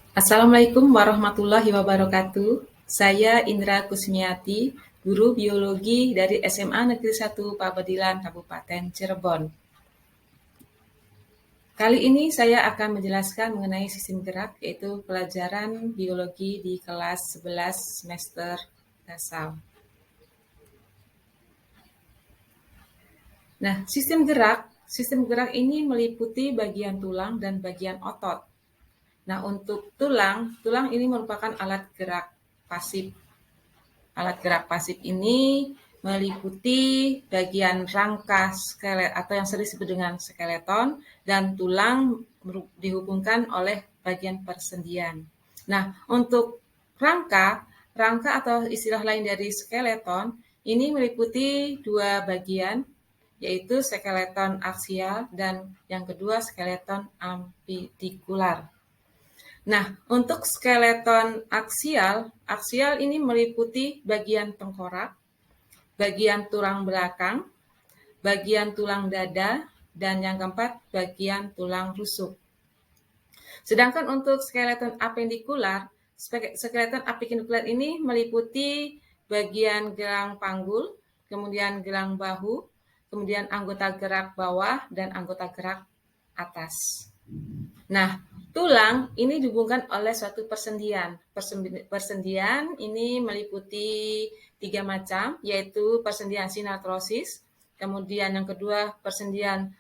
Assalamualaikum warahmatullahi wabarakatuh. Saya Indra Kusmiati, guru biologi dari SMA Negeri 1 Pabedilan, Kabupaten Cirebon. Kali ini saya akan menjelaskan mengenai sistem gerak, yaitu pelajaran biologi di kelas 11 semester dasar. Nah, sistem gerak ini meliputi bagian tulang dan bagian otot. Nah, untuk tulang ini merupakan alat gerak pasif. Alat gerak pasif ini meliputi bagian rangka skelet atau yang sering disebut dengan skeleton, dan tulang dihubungkan oleh bagian persendian. Nah, untuk rangka atau istilah lain dari skeleton ini meliputi dua bagian, yaitu skeleton aksial dan yang kedua skeleton apitikular. Nah, untuk skeleton aksial ini meliputi bagian tengkorak, bagian tulang belakang, bagian tulang dada, dan yang keempat, bagian tulang rusuk. Sedangkan untuk skeleton apendikular ini meliputi bagian gelang panggul, kemudian gelang bahu, kemudian anggota gerak bawah, dan anggota gerak atas. Nah, tulang ini dihubungkan oleh suatu persendian. Persendian ini meliputi 3 macam, yaitu persendian sinartrosis, kemudian yang kedua persendian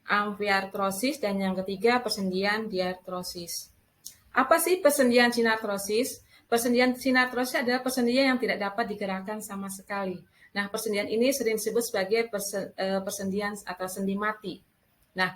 amfiartrosis, dan yang ketiga persendian diartrosis. Apa sih persendian sinartrosis? Persendian sinartrosis adalah persendian yang tidak dapat digerakkan sama sekali. Nah, persendian ini sering disebut sebagai persendian atau sendi mati. Nah,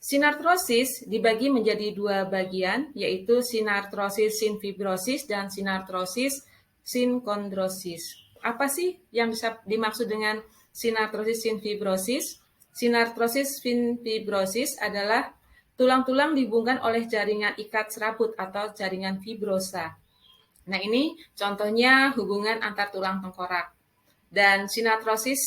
sinartrosis dibagi menjadi dua bagian, yaitu sinartrosis sinfibrosis dan sinartrosis sinkondrosis. Apa sih yang bisa dimaksud dengan sinartrosis sinfibrosis? Sinartrosis sinfibrosis adalah tulang-tulang dihubungkan oleh jaringan ikat serabut atau jaringan fibrosa. Nah, ini contohnya hubungan antar tulang tengkorak. Dan sinartrosis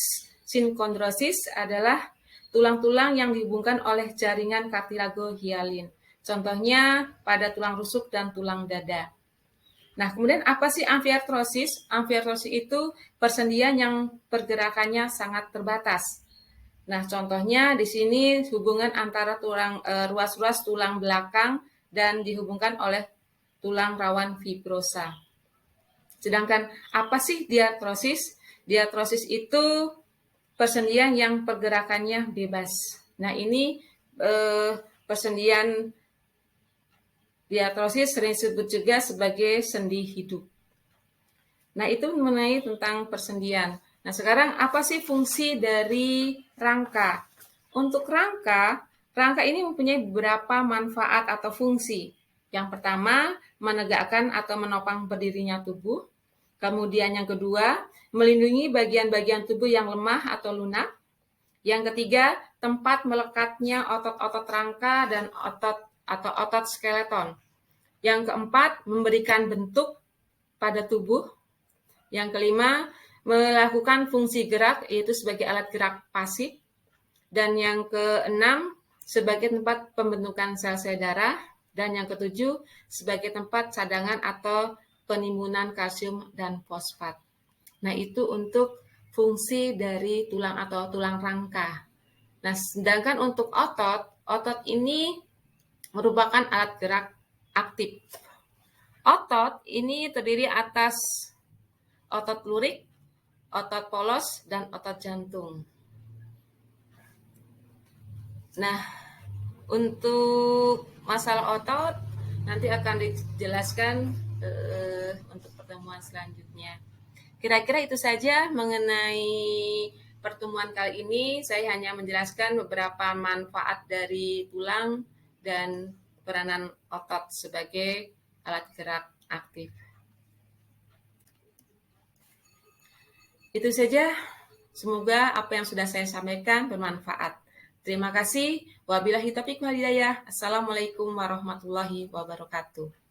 sinkondrosis adalah tulang-tulang yang dihubungkan oleh jaringan kartilago-hialin. Contohnya pada tulang rusuk dan tulang dada. Nah, kemudian apa sih amfiartrosis? Amfiartrosis itu persendian yang pergerakannya sangat terbatas. Nah, contohnya di sini hubungan antara ruas-ruas tulang belakang dan dihubungkan oleh tulang rawan fibrosa. Sedangkan apa sih diartrosis? Diartrosis itu persendian yang pergerakannya bebas. Nah, ini persendian diartrosis sering disebut juga sebagai sendi hidup. Nah, itu mengenai tentang persendian. Nah, sekarang apa sih fungsi dari rangka? Untuk rangka ini mempunyai beberapa manfaat atau fungsi. Yang pertama, menegakkan atau menopang berdirinya tubuh. Kemudian yang kedua, melindungi bagian-bagian tubuh yang lemah atau lunak. Yang ketiga, tempat melekatnya otot-otot rangka dan otot skeleton. Yang keempat, memberikan bentuk pada tubuh. Yang kelima, melakukan fungsi gerak, yaitu sebagai alat gerak pasif. Dan yang keenam, sebagai tempat pembentukan sel-sel darah. Dan yang ketujuh, sebagai tempat cadangan atau penimbunan kalsium dan fosfat. Nah, itu untuk fungsi dari tulang atau tulang rangka. Nah, sedangkan untuk otot ini merupakan alat gerak aktif. Otot ini terdiri atas otot lurik, otot polos, dan otot jantung. Nah, untuk masalah otot nanti akan dijelaskan untuk pertemuan selanjutnya. Kira-kira itu saja mengenai pertemuan kali ini. Saya hanya menjelaskan beberapa manfaat dari tulang dan peranan otot sebagai alat gerak aktif. Itu saja. Semoga apa yang sudah saya sampaikan bermanfaat. Terima kasih. Wabillahi taufiq wal hidayah. Assalamualaikum warahmatullahi wabarakatuh.